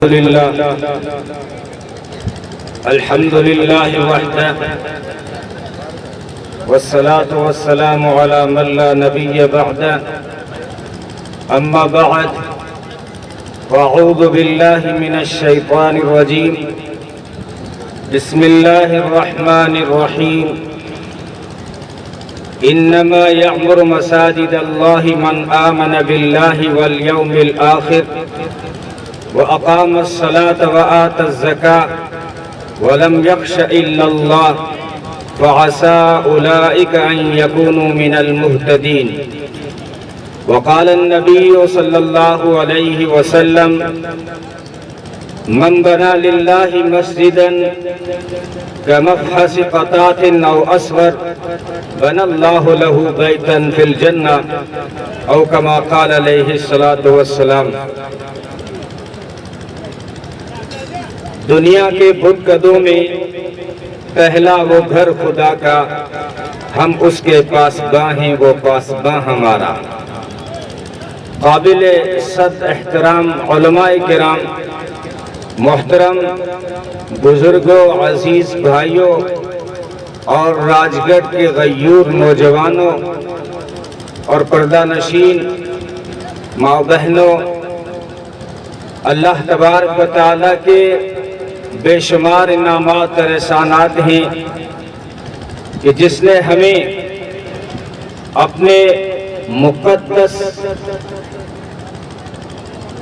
الحمد لله وحده والصلاة والسلام على من لا نبي بعده أما بعد فأعوذ بالله من الشيطان الرجيم بسم الله الرحمن الرحيم إنما يعمر مساجد الله من آمن بالله واليوم الآخر وأقام الصلاة وآتى الزكاة ولم يخش إلا الله فعسى أولئك أن يكونوا من المهتدين. وقال النبي صلى الله عليه وسلم من بنى لله مسجدا كمفحص قطات أو أصغر بنى الله له بيتا في الجنة أو كما قال عليه الصلاة والسلام. دنیا کے بت قدوں میں پہلا وہ گھر خدا کا، ہم اس کے پاس باں ہیں وہ پاس باں ہمارا. قابل صد احترام علماء کرام، محترم بزرگوں، عزیز بھائیوں اور راج گڑھ کے غیور نوجوانوں اور پردہ نشین ماں بہنوں، اللہ تبارک و تعالیٰ کے بے شمار انعامات اور احسانات ہیں کہ جس نے ہمیں اپنے مقدس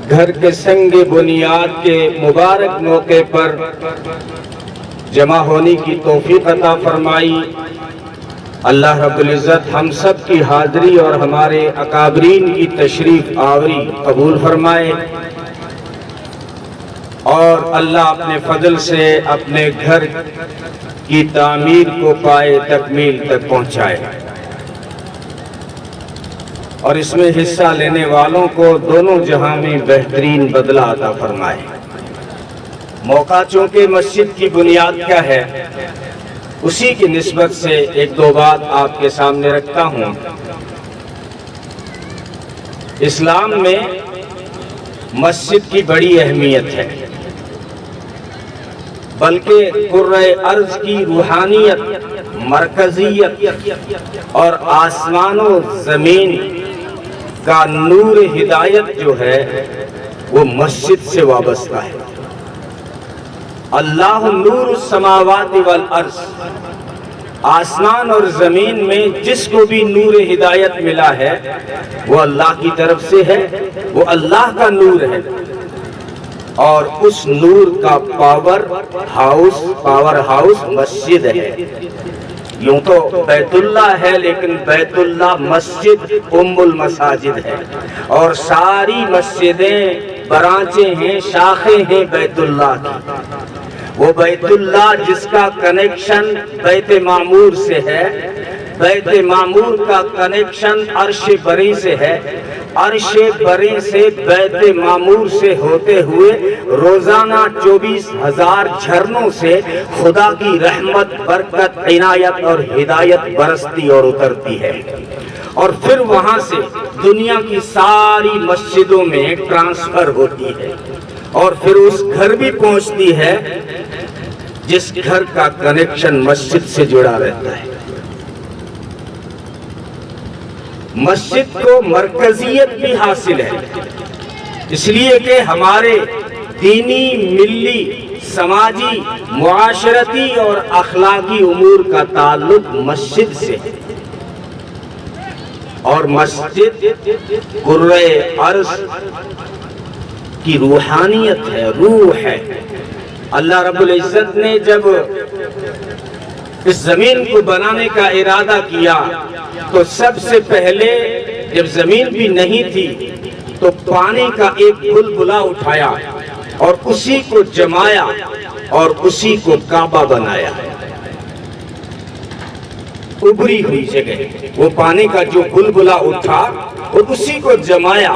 گھر کے سنگ بنیاد کے مبارک موقع پر جمع ہونے کی توفیق عطا فرمائی. اللہ رب العزت ہم سب کی حاضری اور ہمارے اکابرین کی تشریف آوری قبول فرمائے، اور اللہ اپنے فضل سے اپنے گھر کی تعمیر کو پائے تکمیل تک پہنچائے، اور اس میں حصہ لینے والوں کو دونوں جہاں میں بہترین بدلہ عطا فرمائے. موقع چونکہ مسجد کی بنیاد کیا ہے، اسی کی نسبت سے ایک دو بات آپ کے سامنے رکھتا ہوں. اسلام میں مسجد کی بڑی اہمیت ہے، بلکہ کرۂ ارض کی روحانیت، مرکزیت اور آسمان و زمین کا نور ہدایت جو ہے وہ مسجد سے وابستہ ہے. اللہ نور السماوات والارض، آسمان اور زمین میں جس کو بھی نور ہدایت ملا ہے وہ اللہ کی طرف سے ہے، وہ اللہ کا نور ہے، اور اس نور کا پاور ہاؤس مسجد ہے. یوں تو بیت اللہ ہے، لیکن بیت اللہ مسجد ام المساجد ہے، اور ساری مسجدیں برانچیں ہیں، شاخیں ہیں بیت اللہ کی. وہ بیت اللہ جس کا کنیکشن بیت معمور سے ہے، بیت معمور کا کنیکشن عرش بری سے ہے، عرش بری سے بیت معمور سے ہوتے ہوئے روزانہ 24,000 جھرنوں سے خدا کی رحمت، برکت، عنایت اور ہدایت برستی اور اترتی ہے، اور پھر وہاں سے دنیا کی ساری مسجدوں میں ٹرانسفر ہوتی ہے، اور پھر اس گھر بھی پہنچتی ہے جس گھر کا کنیکشن مسجد سے جڑا رہتا ہے. مسجد کو مرکزیت بھی حاصل ہے، اس لیے کہ ہمارے دینی، ملی، سماجی، معاشرتی اور اخلاقی امور کا تعلق مسجد سے ہے، اور مسجد کرۂ ارض کی روحانیت ہے، روح ہے. اللہ رب العزت نے جب اس زمین کو بنانے کا ارادہ کیا تو سب سے پہلے جب زمین بھی نہیں تھی تو پانی کا ایک بلبلہ اٹھایا اور اسی کو جمایا اور اسی کو کعبہ بنایا. ابری ہوئی جگہ وہ پانی کا جو بلبلہ اٹھا اور اسی کو جمایا.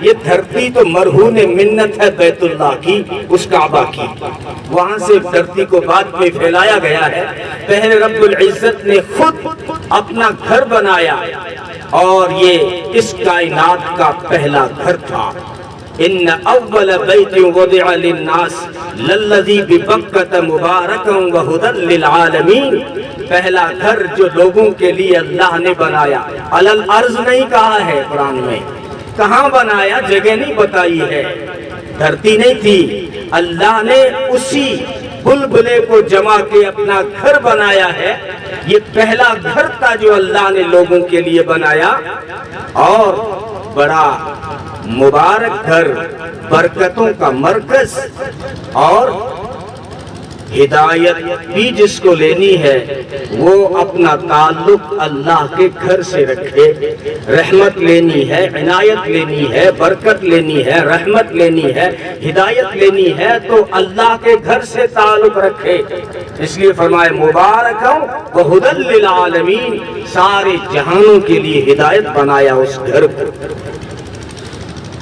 یہ دھرتی تو مرہون منت ہے بیت اللہ کی، اس کعبہ کی. وہاں سے دھرتی کو بعد میں پھیلایا گیا ہے. پہلے رب العزت نے خود اپنا گھر بنایا، اور یہ اس کائنات کا پہلا گھر تھا. ان اول بیت وضع للناس للذی ببکۃ مبارکا وہدی للعالمین، پہلا گھر جو لوگوں کے لیے اللہ نے بنایا، علی الارض نہیں کہا ہے قرآن میں، کہاں بنایا جگہ نہیں بتائی ہے، دھرتی نہیں تھی، اللہ نے اسی بلبلے کو جما کے اپنا گھر بنایا ہے۔ یہ پہلا گھر تھا جو اللہ نے لوگوں کے لیے بنایا، اور بڑا مبارک گھر، برکتوں کا مرکز، اور ہدایت بھی جس کو لینی ہے وہ اپنا تعلق اللہ کے گھر سے رکھے، رحمت لینی ہے، عنایت لینی ہے، برکت لینی ہے، رحمت لینی ہے، ہدایت لینی ہے تو اللہ کے گھر سے تعلق رکھے۔ اس لیے فرمائے مبارکاً وہدی للعالمین، سارے جہانوں کے لیے ہدایت بنایا اس گھر کو۔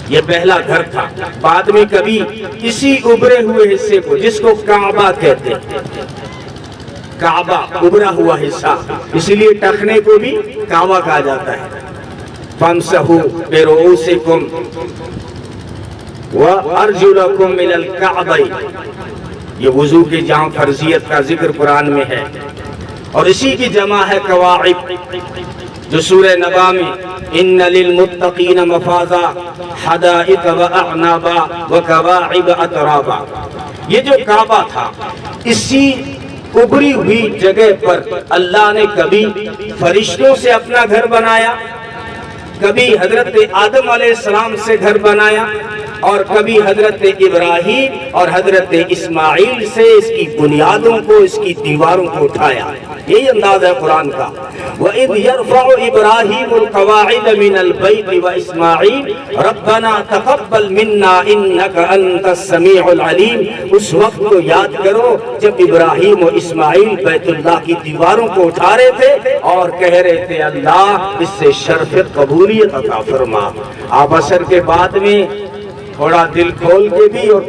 یہ پہلا گھر تھا، بعد میں کبھی اسی ابھرے ہوئے حصے کو جس کو کعبہ کہتے ہیں، کعبہ ابھرا ہوا حصہ، اس لیے ٹخنے کو بھی کعبہ کہا جاتا ہے۔ فَامْسَحُوا بِرُؤُوسِكُمْ وَأَرْجُلَكُمْ إِلَى الْكَعْبَيْنِ، یہ وضو کی جہاں فرضیت کا ذکر قرآن میں ہے، اور اسی کی جمع ہے قواعد، جو سورہ نبا میں ان للمتقین مفازا حدائق واعنابا وکواعب اترابا، یہ جو کعبہ تھا اسی ابری ہوئی جگہ پر اللہ نے کبھی فرشتوں سے اپنا گھر بنایا، کبھی حضرت آدم علیہ السلام سے گھر بنایا، اور کبھی حضرت ابراہیم اور حضرت اسماعیل سے اس کی بنیادوں کو، اس کی دیواروں کو اٹھایا۔ یہی انداز ہے قرآن کا۔ وَإِذْ يَرْفَعُ إِبْرَاهِيمُ الْقَوَاعِدَ مِنَ الْبَيْتِ وَإِسْمَاعِيلُ رَبَّنَا تَقَبَّلْ مِنَّا إِنَّكَ أَنْتَ السَّمِيعُ الْعَلِيمُ۔ اس وقت کو یاد کرو جب ابراہیم و اسماعیل بیت اللہ کی دیواروں کو اٹھا رہے تھے اور کہہ رہے تھے اللہ اس سے شرف قبولیت عطا فرما۔ آپ عصر کے بعد میں تھوڑا دل کھول کے بھی اور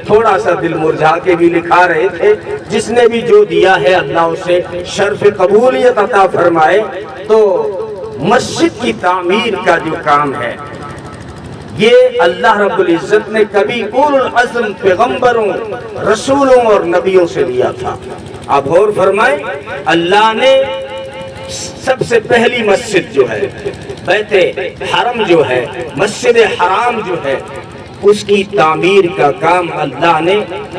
تھوڑا سا دل مرجھا کے بھی لکھا رہے تھے، جس نے بھی جو دیا ہے اللہ اسے شرف قبولیت عطا فرمائے۔ تو مسجد کی تعمیر کا جو کام ہے یہ اللہ رب العزت نے کبھی اولو العزم پیغمبروں، رسولوں اور نبیوں سے لیا تھا۔ آپ غور فرمائیں، اللہ نے سب سے پہلی مسجد جو ہے، بیت حرم جو ہے، مسجد حرام جو ہے، اس کی تعمیر کا کام اللہ نے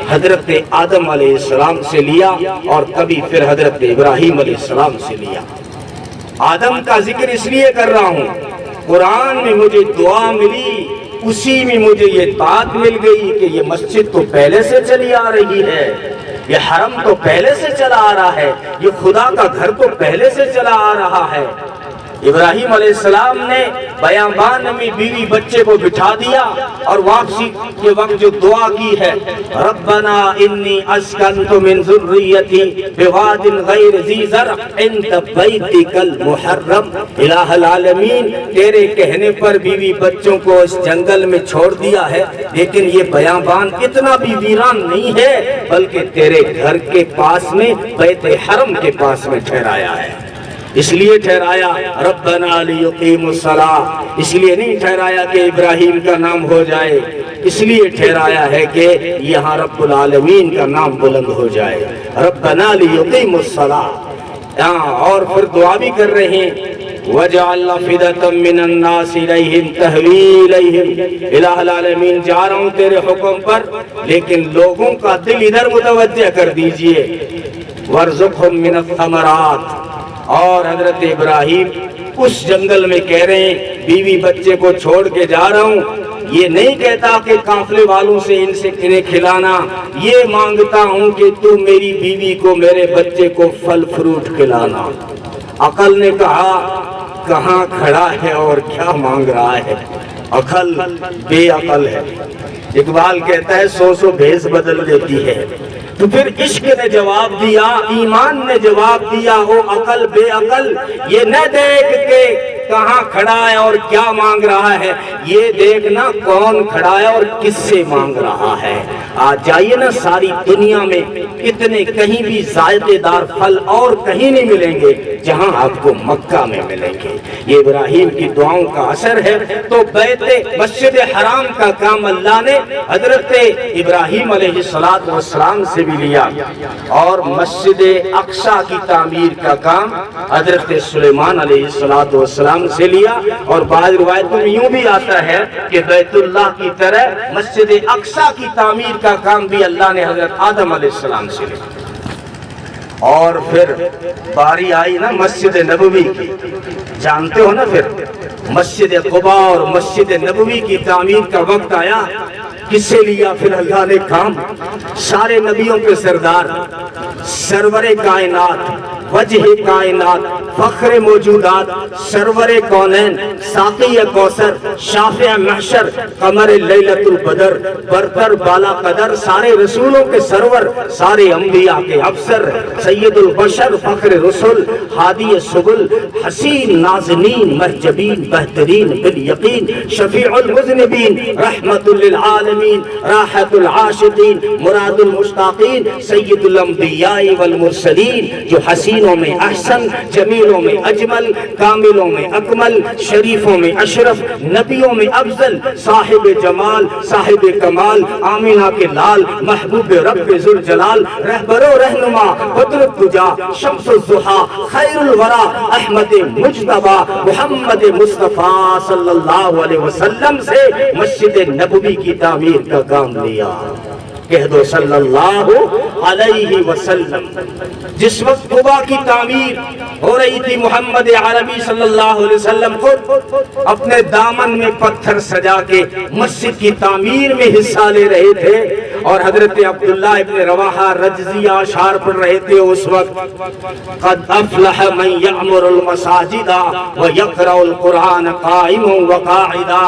حضرت آدم علیہ السلام سے لیا، اور کبھی پھر حضرت ابراہیم علیہ السلام سے لیا۔ آدم کا ذکر اس لیے کر رہا ہوں، قرآن میں مجھے دعا ملی، اسی میں مجھے یہ بات مل گئی کہ یہ مسجد تو پہلے سے چلی آ رہی ہے، یہ حرم تو پہلے سے چلا آ رہا ہے، یہ خدا کا گھر تو پہلے سے چلا آ رہا ہے۔ ابراہیم علیہ السلام نے بیابان میں بیوی بچے کو بٹھا دیا، اور واپسی کے وقت جو دعا کی ہے، ربنا انی اسکنت من ذریتی بواد غیر ذی زرع عند بیتک المحرم، الہ العالمین تیرے کہنے پر بیوی بچوں کو اس جنگل میں چھوڑ دیا ہے، لیکن یہ بیابان اتنا بھی ویران نہیں ہے، بلکہ تیرے گھر کے پاس میں بیت حرم کے پاس میں ٹھہرایا ہے۔ اس لیے ٹھہرایا ربنا لیقیموا الصلاۃ، اس لیے نہیں ٹھہرایا کہ ابراہیم کا نام ہو جائے، اس لیے ٹھہرایا ہے کہ یہاں رب العالمین کا نام بلند ہو جائے، ربنا لیقیموا الصلاۃ۔ اور پھر دعا بھی کر رہے ہیں وَجَعَلْ أَفْئِدَةً مِّنَ النَّاسِ إِلَيْهِمْ تَهْوِي إِلَيْهِمْ، الہ العالمین جا رہا ہوں تیرے حکم پر، لیکن لوگوں کا دل ادھر متوجہ کر دیجئے، وَارْزُقْهُم مِّنَ الثَّمَرَاتِ۔ اور حضرت ابراہیم اس جنگل میں کہہ رہے ہیں بیوی بچے کو چھوڑ کے جا رہا ہوں، یہ نہیں کہتا کہ قافلے والوں سے ان سے انہیں کھلانا، یہ مانگتا ہوں کہ تو میری بیوی کو، میرے بچے کو پھل فروٹ کھلانا۔ عقل نے کہا کہاں کھڑا ہے اور کیا مانگ رہا ہے، عقل بے عقل ہے۔ اقبال کہتا ہے سو سو بھیس بدل دیتی ہے۔ تو پھر عشق نے جواب دیا، ایمان نے جواب دیا، وہ عقل بے عقل یہ نہ دیکھ کے کہاں کھڑا ہے اور کیا مانگ رہا ہے، یہ دیکھنا کون کھڑا ہے اور کس سے مانگ رہا ہے۔ آج جائیے نا ساری دنیا میں اتنے کہیں بھی ذائقے دار پھل اور کہیں نہیں ملیں گے، جہاں آپ کو مکہ میں ملیں گے۔ یہ ابراہیم کی دعاؤں کا اثر ہے۔ تو بیت مسجد حرام کا کام اللہ نے حضرت ابراہیم علیہ السلام سے بھی لیا، اور مسجد اقصی کی تعمیر کا کام حضرت سلیمان علیہ السلام سے لیا۔ اور بعض روایتوں میں یوں بھی آتا ہے کہ بیت اللہ کی طرح مسجد اقصی کی تعمیر کا کام بھی اللہ نے حضرت آدم علیہ السلام سے لیا۔ اور پھر باری آئی نا مسجد نبوی کی، جانتے ہو نا، پھر مسجد قباء اور مسجد نبوی کی تعمیر کا وقت آیا، کس سے لیا پھر اللہ نے کام؟ سارے نبیوں کے سردار، سرور کائنات، وجہ کائنات، فخر موجودات، سرور کونین، ساقی کوثر، شافع محشر، قمر لیلۃ البدر، برتر بالا قدر، سارے رسولوں کے سرور، سارے انبیاء کے افسر، سید البشر، فخر رسول، ہادی سبل، حسین نازنین، مرجبین، بہترین بالیقین، شفیع المذنبین، رحمت للعالمین، راحت العاشقین، مراد المشتاقین، سید الانبیاء والمرسلین، جو حسینوں میں احسن، جمیلوں میں اجمل، کاملوں میں اکمل، شریفوں میں اشرف، نبیوں میں افضل، صاحب جمال، صاحب کمال، آمینہ کے لال، محبوب رب ذوالجلال، رہبر و رہنما، بدر الدجا، شمس الضحا، خیر الورا، احمد مجتبی، محمد مصطفیٰ صلی اللہ علیہ وسلم سے مسجد نبوی کی تعمیر کا کام لیا۔ کہہ دو صلی اللہ علیہ وسلم۔ جس وقت قباء کی تعمیر ہو رہی تھی، محمد عربی صلی اللہ علیہ وسلم کو اپنے دامن میں پتھر سجا کے مسجد کی تعمیر میں حصہ لے رہے تھے، اور حضرت عبداللہ ابن رواحہ رجزیہ اشعار پڑھ رہے تھے اس وقت، قد افلح من یعمر المساجد ویقرأ القرآن قائما وقاعدا،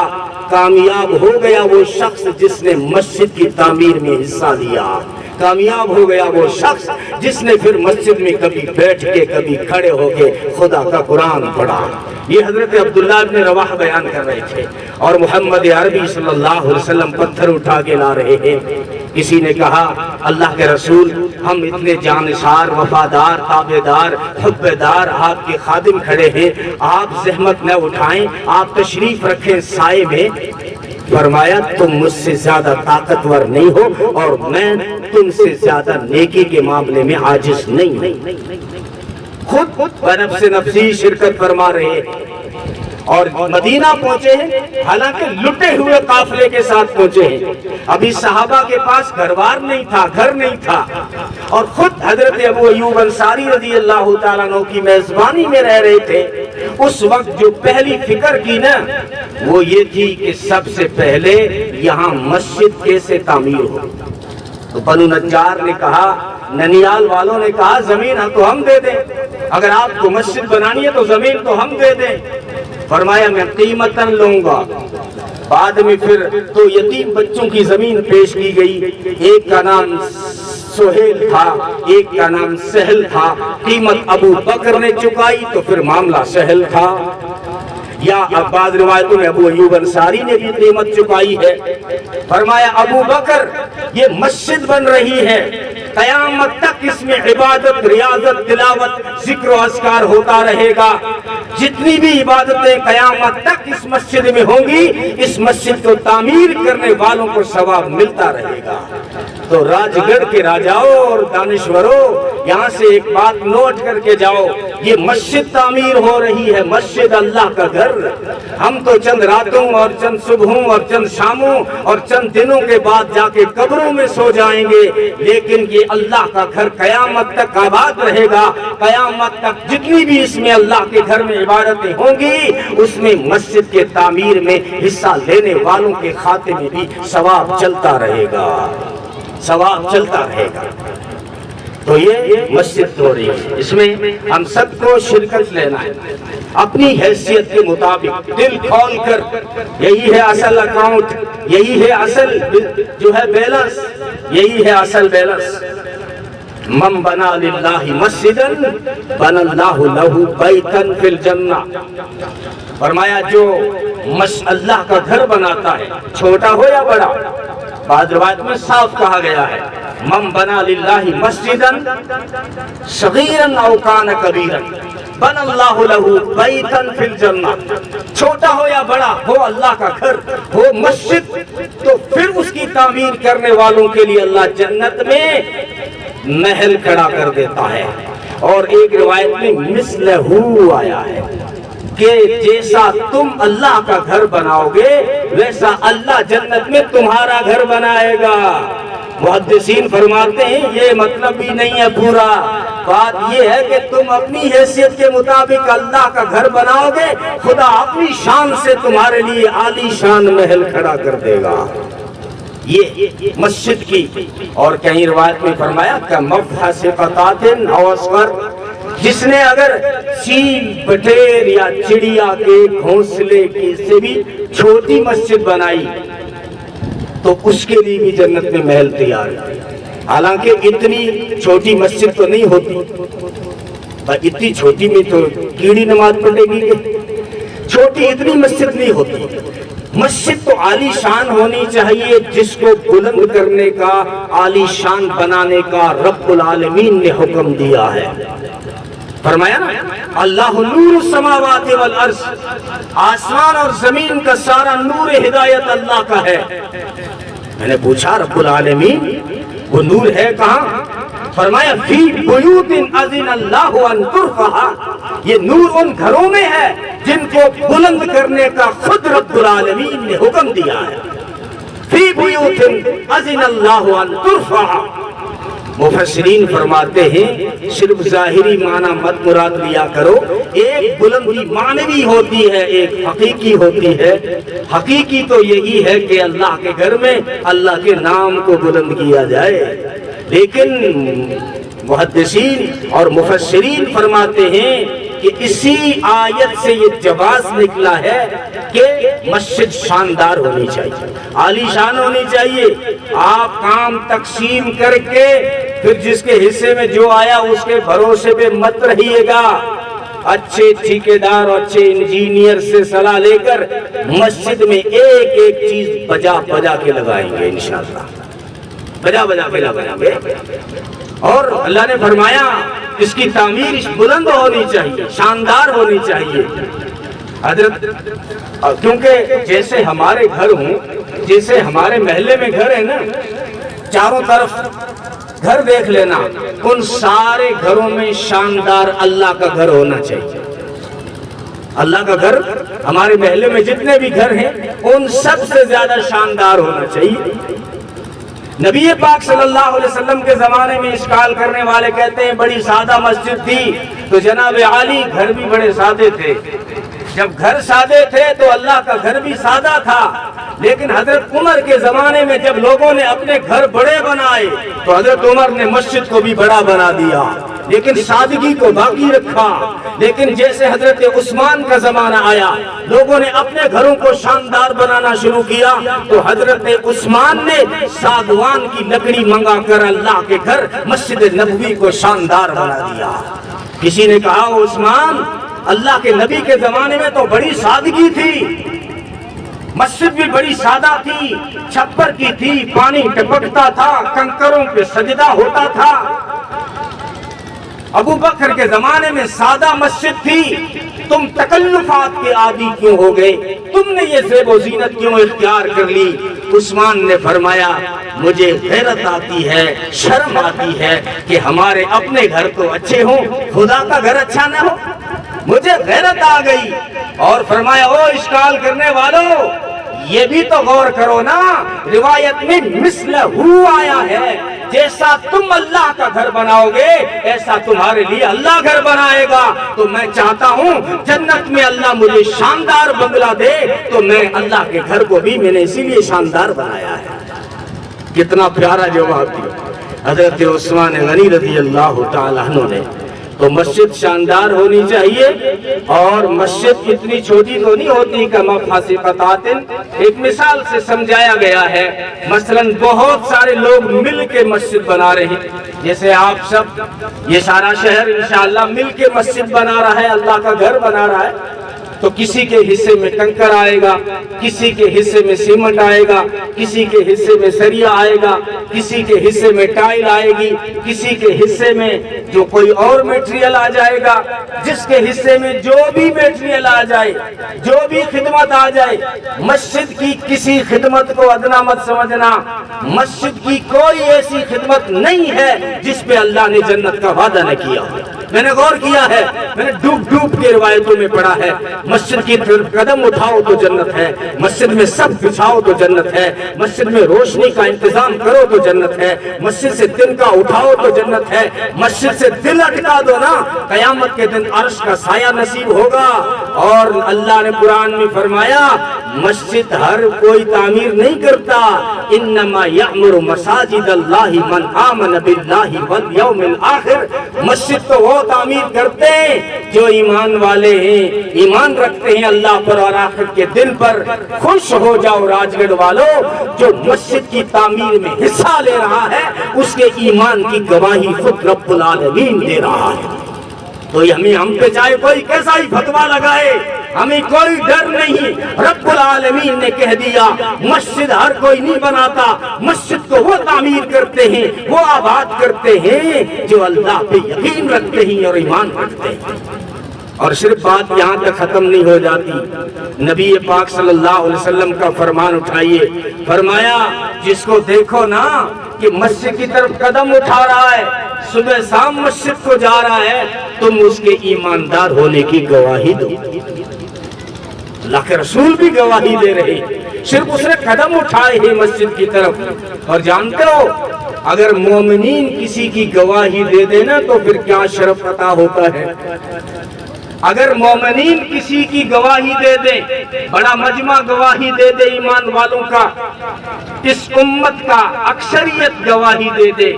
کامیاب ہو گیا وہ شخص جس نے مسجد کی تعمیر میں حصہ لیا، کامیاب ہو گیا وہ شخص جس نے پھر مسجد میں کبھی بیٹھ کے کبھی کھڑے ہو کے خدا کا قرآن پڑھا۔ یہ حضرت عبداللہ ابن رواحہ بیان کر رہے تھے، اور محمد عربی صلی اللہ علیہ وسلم پتھر اٹھا کے لا رہے ہیں۔ کسی نے کہا اللہ کے رسول، ہم اتنے جانشار، وفادار، تابعدار، حبدار آپ کے خادم کھڑے ہیں، آپ زحمت نہ اٹھائیں، آپ تشریف رکھیں سائے میں۔ فرمایا تم مجھ سے زیادہ طاقتور نہیں ہو، اور میں تم سے زیادہ نیکی کے معاملے میں عاجز نہیں ہوں۔ خود بنفس نفسی شرکت فرما رہے اور مدینہ پہنچے ہیں، حالانکہ لٹے ہوئے قافلے کے ساتھ پہنچے ہیں، ابھی صحابہ کے پاس گھر نہیں تھا، گھر نہیں تھا، اور خود حضرت ابو ایوب انصاری رضی اللہ تعالیٰ عنہ کی میزبانی میں رہ رہے تھے۔ اس وقت جو پہلی فکر کی نا، وہ یہ تھی کہ سب سے پہلے یہاں مسجد کیسے تعمیر ہو۔ تو بنو نجار نے کہا، ننیال والوں نے کہا زمین تو ہم دے دیں، اگر آپ کو مسجد بنانی ہے تو زمین تو ہم دے دیں۔ فرمایا میں قیمتاً لوں گا۔ بعد میں پھر تو یتیم بچوں کی زمین پیش کی گئی، ایک کا نام سہیل تھا، ایک کا نام سہل تھا، قیمت ابو بکر نے چکائی تو پھر معاملہ سہل تھا، یا بعض روایتوں میں ابو ایوب انصاری نے بھی قیمت چکائی ہے۔ فرمایا ابو بکر یہ مسجد بن رہی ہے، قیامت تک اس میں عبادت، ریاضت، تلاوت، ذکر و اذکار ہوتا رہے گا، جتنی بھی عبادتیں قیامت تک اس مسجد میں ہوں گی، اس مسجد کو تعمیر کرنے والوں کو ثواب ملتا رہے گا۔ تو راج گڑھ کے راجاؤں اور دانشوروں، یہاں سے ایک بات نوٹ کر کے جاؤ، یہ مسجد تعمیر ہو رہی ہے، مسجد اللہ کا گھر۔ ہم تو چند راتوں اور چند صبحوں اور چند شاموں اور چند دنوں کے بعد جا کے قبروں میں سو جائیں گے، لیکن یہ اللہ کا گھر قیامت تک آباد رہے گا۔ قیامت تک جتنی بھی اس میں اللہ کے گھر میں عبادتیں ہوں گی، اس میں مسجد کے تعمیر میں حصہ لینے والوں کے کھاتے میں بھی ثواب چلتا رہے گا، ثواب چلتا رہے گا۔ تو یہ مسجد ہو رہی ہے، اس میں ہم سب کو شرکت لینا ہے، اپنی حیثیت کے مطابق دل کھول کر۔ یہی ہے اصل اکاؤنٹ، یہی ہے اصل جو ہے بیلنس، یہی ہے اصل بیلنس۔ من بنا للہ مسجدا بنا اللہ لہ بیتا فی الجنہ۔ فرمایا جو اللہ کا گھر بناتا ہے، چھوٹا ہو یا بڑا، بعض روایت میں صاف کہا گیا ہے من بنا للہ مسجدا صغیرا او کان کبیرا، بن اللہ لہو بیتن فی الجنہ، چھوٹا ہو یا بڑا ہو اللہ کا گھر ہو مسجد، تو پھر اس کی تعمیر کرنے والوں کے لیے اللہ جنت میں محل کھڑا کر دیتا ہے۔ اور ایک روایت میں مثلہ آیا ہے کہ جیسا تم اللہ کا گھر بناؤ گے ویسا اللہ جنت میں تمہارا گھر بنائے گا۔ محدثین فرماتے ہیں یہ مطلب بھی نہیں ہے پورا، بات یہ ہے کہ تم اپنی حیثیت کے مطابق اللہ کا گھر بناؤ گے، خدا اپنی شان سے تمہارے لیے عالی شان محل کھڑا کر دے گا۔ یہ مسجد کی، اور کہیں روایت میں فرمایا کہ مفحص قطعۃ او اصغر، جس نے اگر چیل بٹیر یا چڑیا کے گھونسلے کی سے بھی چھوٹی مسجد بنائی تو اس کے لیے بھی جنت میں محل تیار ہے۔ حالانکہ اتنی چھوٹی مسجد تو نہیں ہوتی، اتنی چھوٹی میں تو کیڑی نماز پڑھے گی کہ چھوٹی اتنی مسجد نہیں ہوتی۔ مسجد تو عالی شان ہونی چاہیے، جس کو بلند کرنے کا، عالی شان بنانے کا رب العالمین نے حکم دیا ہے۔ فرمایا نا اللہ نور السماوات والارض، آسمان اور زمین کا سارا نور ہدایت اللہ کا ہے۔ میں نے پوچھا رب العالمین وہ نور ہے کہاں؟ فرمایا فی بیوت اذن اللہ ان ترفع، یہ نور ان گھروں میں ہے جن کو بلند کرنے کا خود رب العالمین نے حکم دیا ہے۔ فی بیوت اذن اللہ ان ترفع۔ مفسرین فرماتے ہیں صرف ظاہری معنی مت مراد لیا کرو، ایک بلندی معنوی ہوتی ہے، ایک حقیقی ہوتی ہے۔ حقیقی تو یہی ہے کہ اللہ کے گھر میں اللہ کے نام کو بلند کیا جائے، لیکن محدثین اور مفسرین فرماتے ہیں کہ اسی آیت سے یہ جواز نکلا ہے کہ مسجد شاندار ہونی چاہیے، عالی شان ہونی چاہیے۔ آپ کام تقسیم کر کے پھر جس کے حصے میں جو آیا اس کے بھروسے پہ مت رہیے گا، اچھے ٹھیکیدار اور اچھے انجینئر سے صلاح لے کر مسجد میں ایک ایک چیز بجا بجا کے لگائیں گے، انشاءاللہ بجا بجا کے لگائیں گے۔ اور اللہ نے فرمایا اس کی تعمیر بلند ہونی چاہیے، شاندار ہونی چاہیے۔ حضرت کیونکہ جیسے ہمارے گھر ہوں، جیسے ہمارے محلے میں گھر ہے نا، چاروں طرف گھر دیکھ لینا، ان سارے گھروں میں شاندار اللہ کا گھر ہونا چاہیے۔ اللہ کا گھر ہمارے محلے میں جتنے بھی گھر ہیں ان سب سے زیادہ شاندار ہونا چاہیے۔ نبی پاک صلی اللہ علیہ وسلم کے زمانے میں اشکال کرنے والے کہتے ہیں بڑی سادہ مسجد تھی، تو جناب عالی گھر بھی بڑے سادے تھے۔ جب گھر سادے تھے تو اللہ کا گھر بھی سادہ تھا، لیکن حضرت عمر کے زمانے میں جب لوگوں نے اپنے گھر بڑے بنائے تو حضرت عمر نے مسجد کو بھی بڑا بنا دیا، لیکن سادگی کو باقی رکھا۔ لیکن جیسے حضرت عثمان کا زمانہ آیا، لوگوں نے اپنے گھروں کو شاندار بنانا شروع کیا، تو حضرت عثمان نے ساگوان کی لکڑی منگا کر اللہ کے گھر مسجد نبوی کو شاندار بنا دیا۔ کسی نے کہا عثمان، اللہ کے نبی کے زمانے میں تو بڑی سادگی تھی، مسجد بھی بڑی سادہ تھی، چھپر کی تھی، پانی ٹپکتا تھا، کنکروں پہ سجدہ ہوتا تھا۔ ابو بکر کے زمانے میں سادہ مسجد تھی، تم تکلفات کے عادی کیوں ہو گئے؟ تم نے یہ زیب و زینت کیوں اختیار کر لی؟ عثمان نے فرمایا مجھے غیرت آتی ہے، شرم آتی ہے کہ ہمارے اپنے گھر تو اچھے ہوں، خدا کا گھر اچھا نہ ہو۔ مجھے غیرت آ گئی اور فرمایا او اشکال کرنے والوں، یہ بھی تو غور کرو نا، روایت میں مثلہ آیا ہے، جیسا تم اللہ کا گھر بناؤ گے ایسا تمہارے لیے اللہ گھر بنائے گا۔ تو میں چاہتا ہوں جنت میں اللہ مجھے شاندار بنگلہ دے، تو میں اللہ کے گھر کو بھی میں نے اسی لیے شاندار بنایا ہے۔ کتنا پیارا جواب دیا حضرت عثمان غنی رضی اللہ تعالیٰ عنہ نے۔ تو مسجد شاندار ہونی چاہیے، اور مسجد اتنی چھوٹی تو نہیں ہوتی کہ مفحص قطعۃ۔ ایک مثال سے سمجھایا گیا ہے، مثلا بہت سارے لوگ مل کے مسجد بنا رہے ہیں، جیسے آپ سب یہ سارا شہر انشاءاللہ مل کے مسجد بنا رہا ہے، اللہ کا گھر بنا رہا ہے۔ تو کسی کے حصے میں کنکر آئے گا، کسی کے حصے میں سیمنٹ آئے گا، کسی کے حصے میں سریا آئے گا، کسی کے حصے میں ٹائل آئے گی، کسی کے حصے میں جو کوئی اور میٹیریل آ جائے گا۔ جس کے حصے میں جو بھی میٹیریل آ جائے، جو بھی خدمت آ جائے، مسجد کی کسی خدمت کو ادنا مت سمجھنا۔ مسجد کی کوئی ایسی خدمت نہیں ہے جس پہ اللہ نے جنت کا وعدہ نہ کیا۔ میں نے غور کیا ہے، میں نے ڈوب کے روایتوں میں پڑھا ہے، مسجد کی طرف قدم اٹھاؤ تو جنت ہے، مسجد میں سب بچھاؤ تو جنت ہے، مسجد میں روشنی کا انتظام کرو تو جنت ہے، مسجد سے دل کا اٹھاؤ تو جنت ہے، مسجد سے دل اٹکا دو نا، قیامت کے دن عرش کا سایہ نصیب ہوگا۔ اور اللہ نے قرآن میں فرمایا مسجد ہر کوئی تعمیر نہیں کرتا، انما یعمر مساجد اللہ من آمن باللہ والیوم الآخر۔ مسجد تو وہ تعمیر کرتے ہیں جو ایمان والے ہیں، ایمان رکھتے ہیں اللہ پر اور آخرت کے دن پر۔ خوش ہو جاؤ راج گڑھ والوں، جو مسجد کی تعمیر میں حصہ لے رہا ہے اس کے ایمان کی گواہی خود رب العالمین دے رہا ہے۔ تو ہم پہ چاہے کوئی کیسا ہی فتویٰ لگائے، ہمیں کوئی ڈر نہیں۔ رب العالمین نے کہہ دیا مسجد ہر کوئی نہیں بناتا، مسجد کو وہ تعمیر کرتے ہیں، وہ آباد کرتے ہیں جو اللہ پہ یقین رکھتے ہیں اور ایمان رکھتے ہیں۔ اور صرف بات یہاں تک ختم نہیں ہو جاتی، نبی پاک صلی اللہ علیہ وسلم کا فرمان اٹھائیے، فرمایا جس کو دیکھو نا کہ مسجد کی طرف قدم اٹھا رہا ہے، صبح شام مسجد کو جا رہا ہے، تم اس کے ایماندار ہونے کی گواہی دو۔ اللہ کے رسول بھی گواہی دے رہے، صرف اس نے قدم اٹھائے ہیں مسجد کی طرف۔ اور جانتے ہو اگر مومنین کسی کی گواہی دے دینا تو پھر کیا شرف عطا ہوتا ہے۔ اگر مومنین کسی کی گواہی دے دیں، بڑا مجمع گواہی دے دے ایمان والوں کا، اس امت کا اکثریت گواہی دے دے،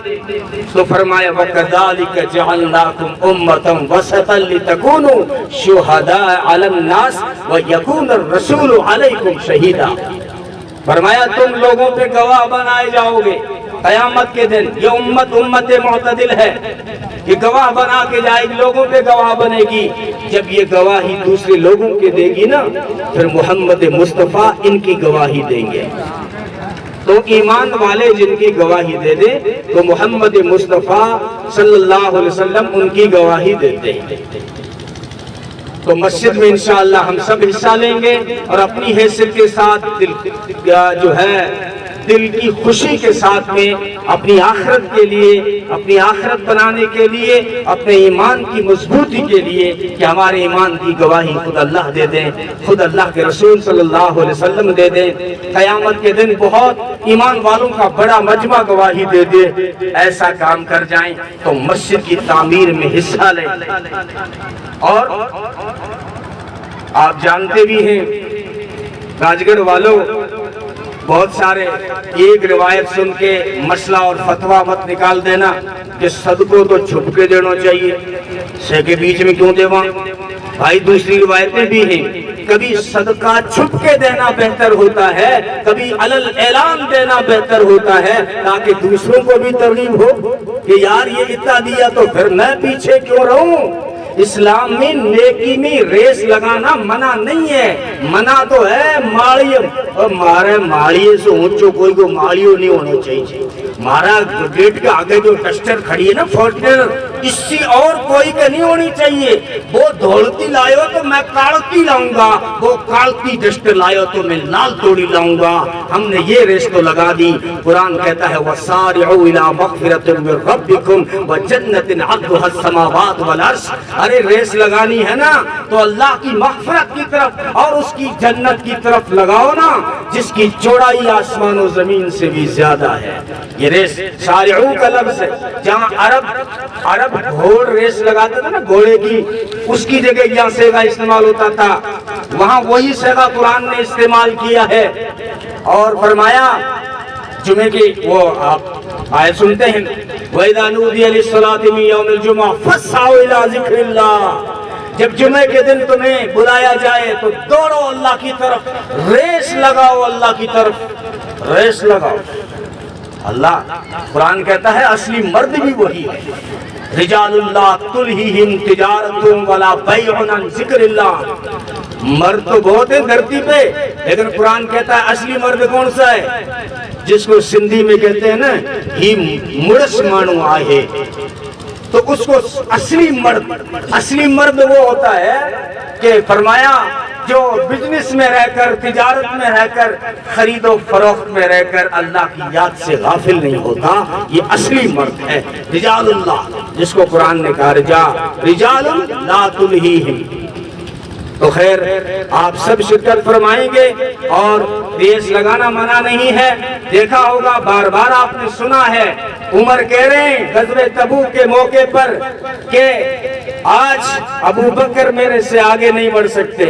تو فرمایا وَكَذَلِكَ جَعَلْنَاكُمْ أُمَّةً وَسَطًا لِتَكُونُوا شُهَدَاءَ عَلَى النَّاسِ وَيَكُونَ الرَّسُولُ عَلَيْكُمْ شَهِيدًا۔ فرمایا تم لوگوں پہ گواہ بنائے جاؤ گے قیامت کے دن۔ یہ امت معتدل ہے، یہ گواہ بنا کے جائے گی، لوگوں پہ گواہ بنے گی۔ جب یہ گواہی دوسرے لوگوں کے دے گی نا، پھر محمد مصطفیٰ ان کی گواہی دیں گے۔ تو ایمان والے جن کی گواہی دے دیں تو محمد مصطفیٰ صلی اللہ علیہ وسلم ان کی گواہی دیتے ہیں۔ تو مسجد میں انشاءاللہ ہم سب حصہ لیں گے اور اپنی حیثیت کے ساتھ دل کی خوشی کے ساتھ میں اپنی آخرت کے لیے، اپنی آخرت بنانے کے لیے، اپنے ایمان کی مضبوطی کے لیے کہ ہمارے ایمان کی گواہی خود اللہ دے دیں، خود اللہ کے رسول صلی اللہ علیہ وسلم دے دیں۔ قیامت کے دن بہت ایمان والوں کا بڑا مجمع گواہی دے دے، ایسا کام کر جائیں تو مسجد کی تعمیر میں حصہ لیں۔ اور آپ جانتے بھی ہیں راج گڑھ والوں، بہت سارے ایک روایت سن کے مسئلہ اور فتویٰ مت نکال دینا کہ صدقوں تو چھپ کے دینا چاہیے، سے کے بیچ میں کیوں دیواں؟ بھائی دوسری روایتیں بھی ہیں، کبھی صدقہ چھپ کے دینا بہتر ہوتا ہے، کبھی علل اعلان دینا بہتر ہوتا ہے، تاکہ دوسروں کو بھی ترغیب ہو کہ یار یہ اتنا دیا تو پھر میں پیچھے کیوں رہوں۔ اسلام میں نیکی میں ریس لگانا منع نہیں ہے، منع تو ہے ماڑی، اور مارے ماڑیے سے اونچو کوئی کو ماڑیوں نہیں ہونا چاہیے۔ مارا گیٹ کے آگے جو ڈسٹر کھڑی ہے نا فورچونر، اس سے اور کوئی کا نہیں ہونی چاہیے۔ وہ دھوڑتی لائے تو میں کاڑتی لاؤں گا، وہ کاڑتی ڈسٹر لائے تو میں لال توڑی لاؤں گا۔ ہم نے یہ ریس تو لگا دی۔ قرآن کہتا ہے وَسَارِعُوا إِلَىٰ مَغْفِرَةٍ مِّن رَّبِّكُمْ وَجَنَّةٍ عَرْضُهَا السَّمَاوَاتُ وَالْأَرْضُ۔ ارے ریس لگانی ہے نا تو اللہ کی مغفرت کی طرف اور اس کی جنت کی طرف لگاؤ نا، جس کی چوڑائی آسمان و زمین سے بھی زیادہ ہے۔ یہ ریس سارعو کا لفظ ہے، جہاں عرب گھوڑ ریس لگاتے تھے نا گھوڑے کی، اس کی جگہ یہاں سیغہ استعمال ہوتا تھا، وہاں وہی سیغہ قرآن نے استعمال کیا ہے۔ اور فرمایا جمعے کی وہ آپ آیت سنتے ہیں وَإِذَا نُودِيَ لِلصَّلَاةِ مِن يَوْمِ الْجُمْعَةِ فَاسْعَوْا إِلَىٰ ذِكْرِ اللَّهِ۔ جب جمعے کے دن تمہیں بلایا جائے تو دوڑو اللہ کی طرف، ریس لگاؤ اللہ کی طرف، ریس لگاؤ۔ اللہ قرآن کہتا ہے اصلی مرد بھی وہی ہے، رجال اللہ تلہیہم تجارت ولا بیع عن ذکر اللہ۔ مرد تو بہت ہیں دھرتی پہ، لیکن قرآن کہتا ہے اصلی مرد کون سا ہے؟ جس کو سندھی میں کہتے ہیں نا ہی مڑس مانو آہے، تو اس کو اصلی مرد وہ ہوتا ہے کہ فرمایا جو بزنس میں رہ کر، تجارت میں رہ کر، خرید و فروخت میں رہ کر اللہ کی یاد سے غافل نہیں ہوتا، یہ اصلی مرد ہے۔ رجال اللہ، جس کو قرآن نے کہا رجال لا تلہیہم۔ تو خیر آپ سب شرکت فرمائیں گے، اور ریس لگانا منع نہیں ہے۔ دیکھا ہوگا بار بار آپ نے سنا ہے، عمر کہہ رہے ہیں غزوہ تبوک کے موقع پر کہ آج ابو بکر میرے سے آگے نہیں بڑھ سکتے،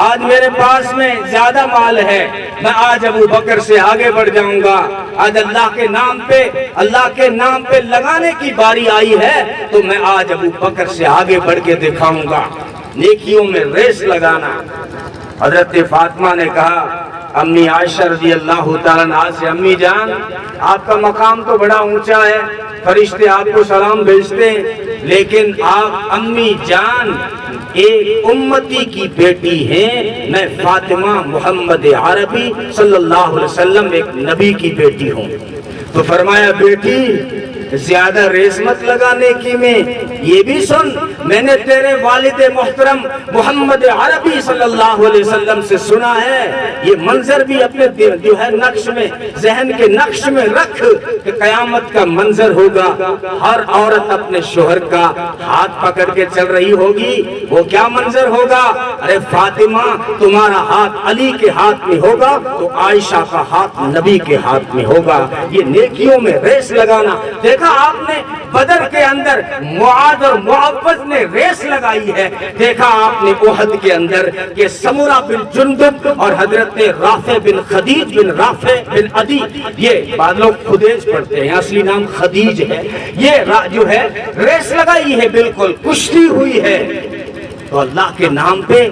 آج میرے پاس میں زیادہ مال ہے، میں آج ابو بکر سے آگے بڑھ جاؤں گا، آج اللہ کے نام پہ لگانے کی باری آئی ہے تو میں آج ابو بکر سے آگے بڑھ کے دکھاؤں گا۔ نیکیوں میں ریس لگانا۔ حضرت فاطمہ نے کہا امی عائشہ رضی اللہ تعالیٰ عنہا سے، امی جان آپ کا مقام تو بڑا اونچا ہے، فرشتے آپ کو سلام بھیجتے ہیں، لیکن آپ امی جان ایک امتی کی بیٹی ہیں، میں فاطمہ محمد عربی صلی اللہ علیہ وسلم ایک نبی کی بیٹی ہوں۔ تو فرمایا بیٹی زیادہ ریس مت لگانے کی، میں یہ بھی سن، میں نے تیرے والد محترم محمد عربی صلی اللہ علیہ وسلم سے سنا ہے، یہ منظر بھی اپنے جو ہے نقش میں، ذہن کے نقش میں رکھ کہ قیامت کا منظر ہوگا، ہر عورت اپنے شوہر کا ہاتھ پکڑ کے چل رہی ہوگی، وہ کیا منظر ہوگا؟ ارے فاطمہ تمہارا ہاتھ علی کے ہاتھ میں ہوگا تو عائشہ کا ہاتھ نبی کے ہاتھ میں ہوگا۔ یہ نیکیوں میں ریس لگانا۔ دیکھا آپ نے بدر کے اندر معاذ اور معوذ نے ریس لگائی ہے، دیکھا آپ نے احد کے اندر کہ سمورہ بن جندب اور حضرت رافع بن خدیج بن رافع بن عدی، یہ بعض لوگ خدیج پڑھتے ہیں، اصلی نام خدیج ہے، یہ جو ہے ریس لگائی ہے، بالکل کشتی ہوئی ہے۔ تو اللہ کے نام پہ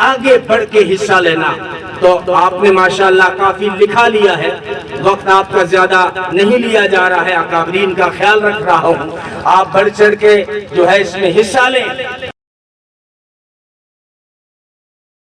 آگے بڑھ کے حصہ لینا۔ تو آپ نے ماشاءاللہ کافی لکھا لیا ہے، وقت آپ کا زیادہ نہیں لیا جا رہا ہے، اکابرین کا خیال رکھ رہا ہوں، آپ بڑھ چڑھ کے جو ہے اس میں حصہ لیں۔